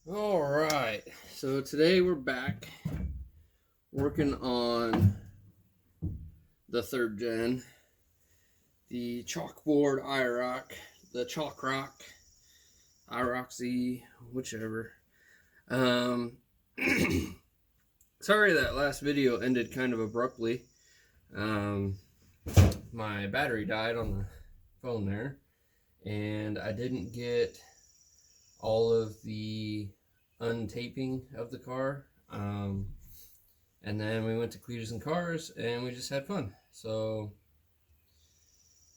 Alright, so today we're back working on the 3rd gen, the chalkboard IROC, the chalk rock, IROC Z, whichever. Sorry that last video ended kind of abruptly. My battery died on the phone there, and I didn't get all of the untaping of the car, and then we went to Cleatures and Cars and we just had fun. So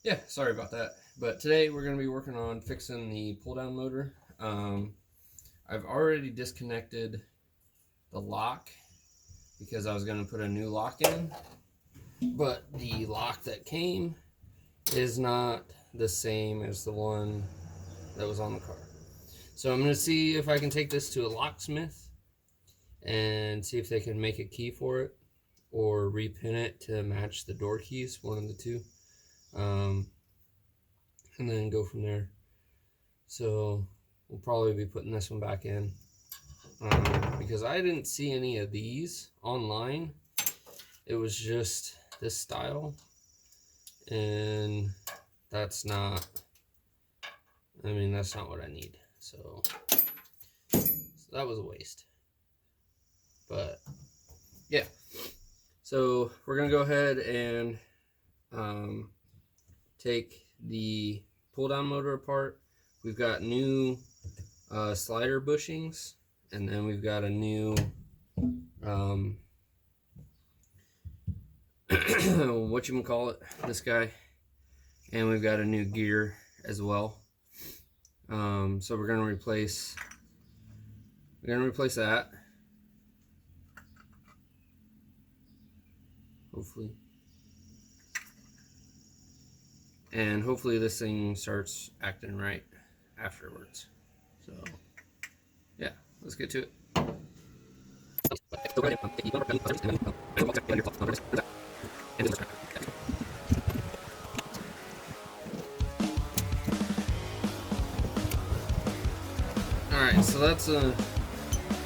yeah, sorry about that. But today we're going to be working on fixing the pull down motor. I've already disconnected the lock because I was going to put a new lock in, but the lock that came is not the same as the one that was on the car. So I'm going to see if I can take this to a locksmith and see if they can make a key for it or repin it to match the door keys, one of the two, and then go from there. So we'll probably be putting this one back in because I didn't see any of these online. It was just this style, and that's not what I need. So that was a waste. But yeah, so we're gonna go ahead and take the pull down motor apart. We've got new slider bushings, and then we've got a new whatchamacallit, this guy, and we've got a new gear as well. So we're gonna replace that, hopefully, and hopefully this thing starts acting right afterwards. So yeah, let's get to it. Alright, so that's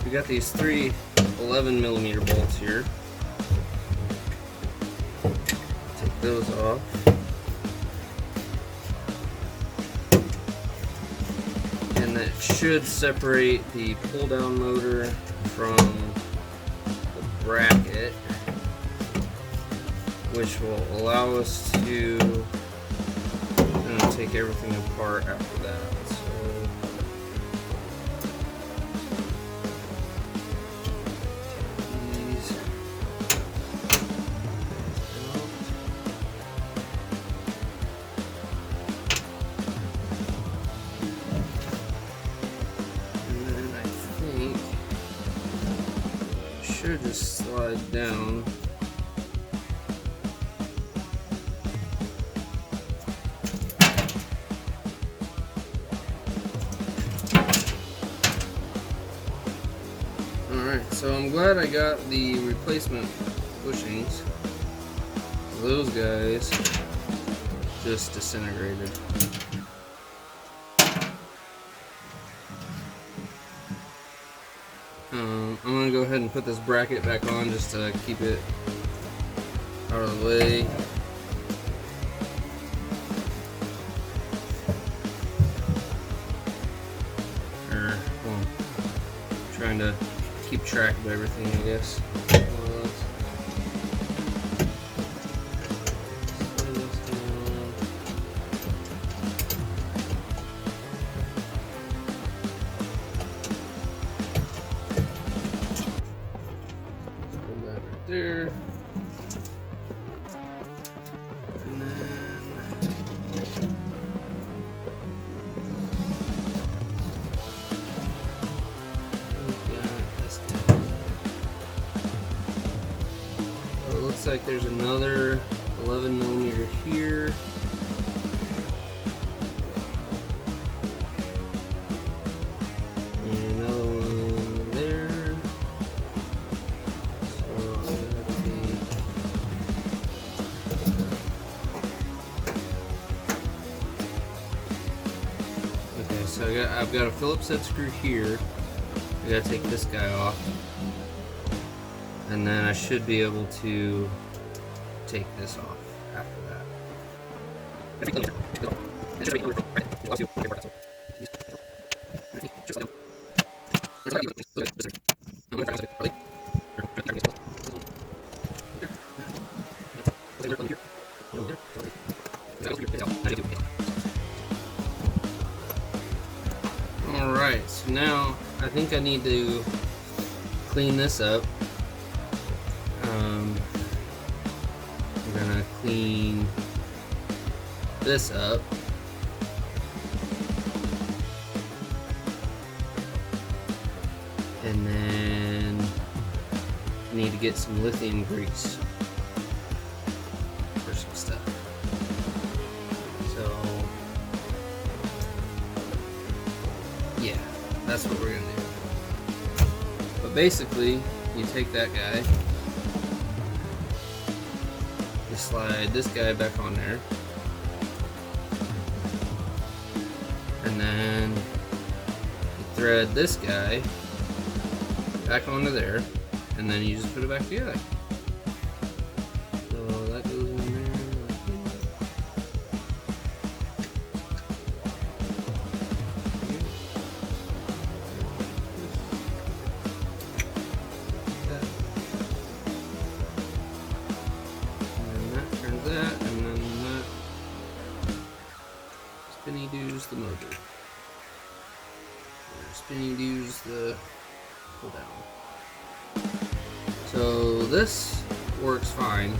we got these three 11mm bolts here. Take those off. And that should separate the pull down motor from the bracket, which will allow us to take everything apart after that. Should just slide down. Alright, so I'm glad I got the replacement bushings. Those guys just disintegrated. I'm going to go ahead and put this bracket back on just to keep it out of the way. Well, trying to keep track of everything, I guess. There. And then so it looks like there's another 11mm here. So I've got a Phillips head screw here, I gotta take this guy off, and then I should be able to take this off after that. Alright, so now I think I need to clean this up. We're gonna clean this up. And then I need to get some lithium grease for some stuff. So yeah, that's what we're gonna do. But basically, you take that guy, you slide this guy back on there, and then you thread this guy back onto there, and then you just put it back together. So that goes in there like this. And then that turns that, and then that spinny doos the motor. Spinny doos the pull down. So this works fine.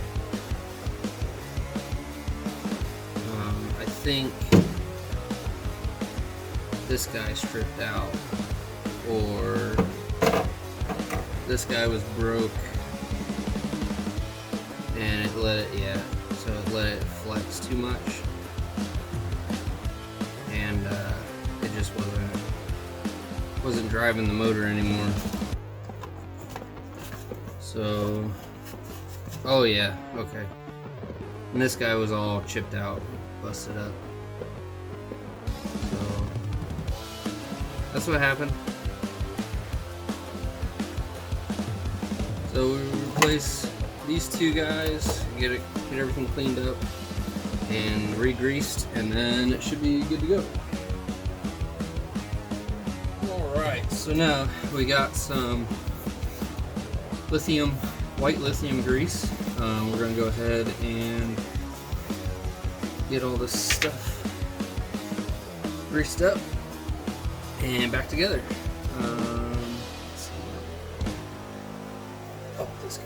I think this guy stripped out, or this guy was broke and it let it, so it let it flex too much, and it just wasn't driving the motor anymore. So, oh yeah, okay. And this guy was all chipped out, busted up. So, that's what happened. So we replace these two guys, get everything cleaned up and re-greased, and then it should be good to go. Alright, so now we got some white lithium grease. We're going to go ahead and get all this stuff greased up and back together. Let's see. Oh, this guy.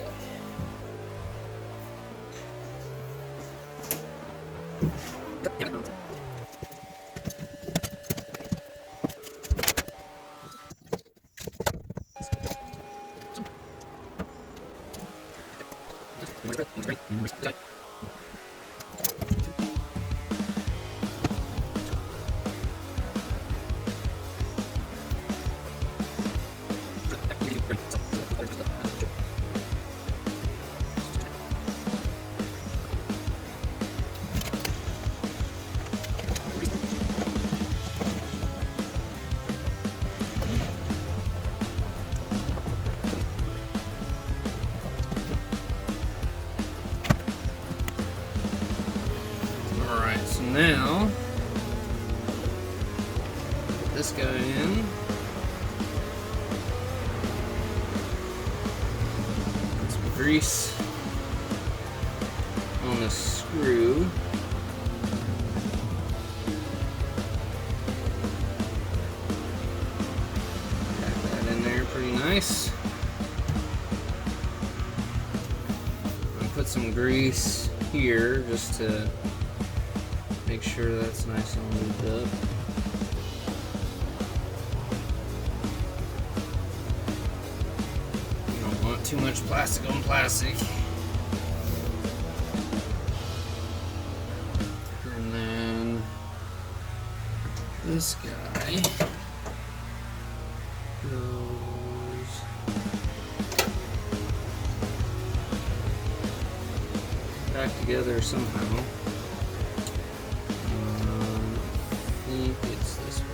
Alright, so now put this guy in. Put some grease on the screw. Pack that in there pretty nice. And put some grease here just to make sure that's nice and lubed up. You don't want too much plastic on plastic. And then this guy goes back together somehow. I think it's this way.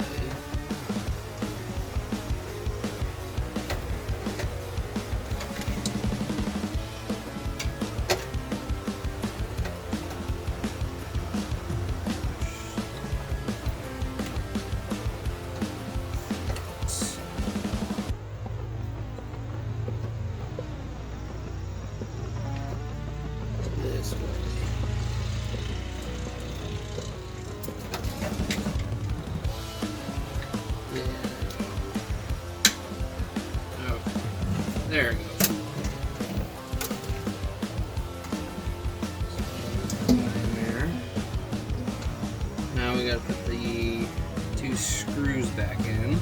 There it goes. In there. Now we gotta put the 2 screws back in.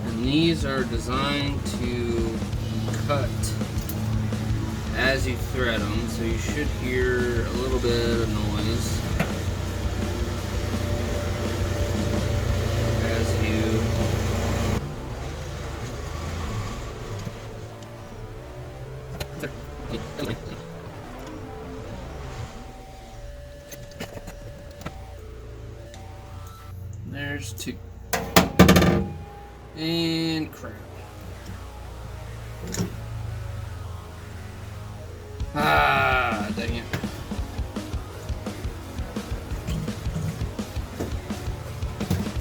And these are designed to cut as you thread them, so you should hear a little bit of noise as you there's 2 and crap. Ah, dang it.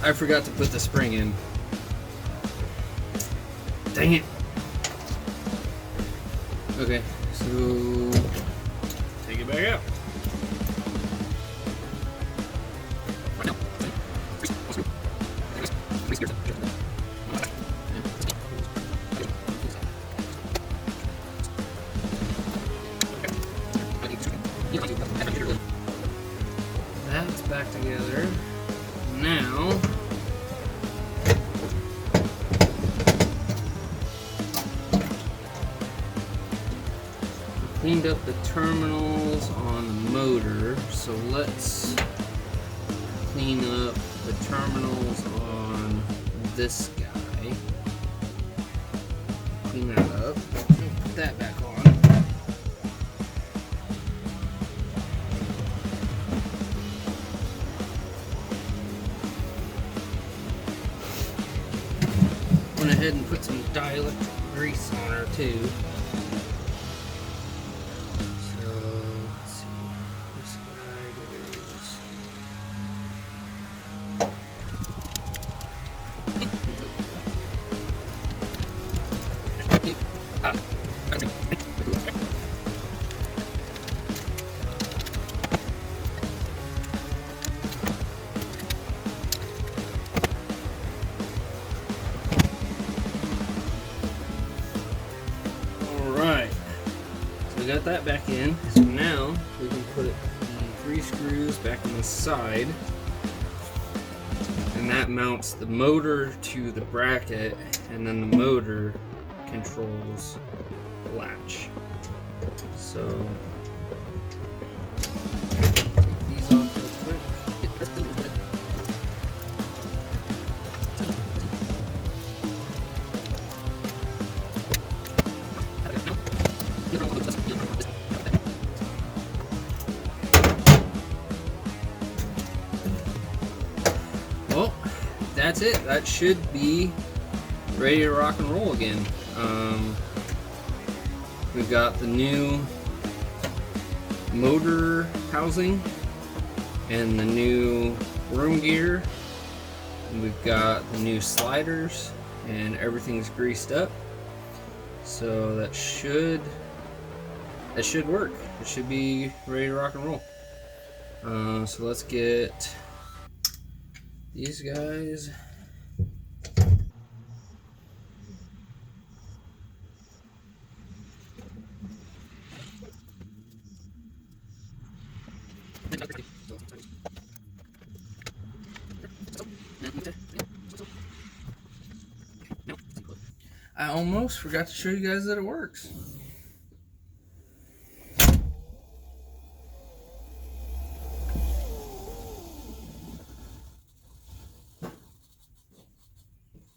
I forgot to put the spring in. Dang it. Okay, so take it back out. That's back together. Now cleaned up the terminals on the motor, so let's clean up the terminals on this guy. Clean that up. Put that back on. Went ahead and put some dielectric grease on her too. So let's see. This guy goes. Alright, so we got that back in. So now we can put the 3 screws back on the side, and that mounts the motor to the bracket, and then the motor controls the latch. So take these off real quick. Well, that's it. That should be ready to rock and roll again. We've got the new motor housing and the new room gear. And we've got the new sliders, and everything's greased up. So that should work. It should be ready to rock and roll. So let's get these guys. I almost forgot to show you guys that it works.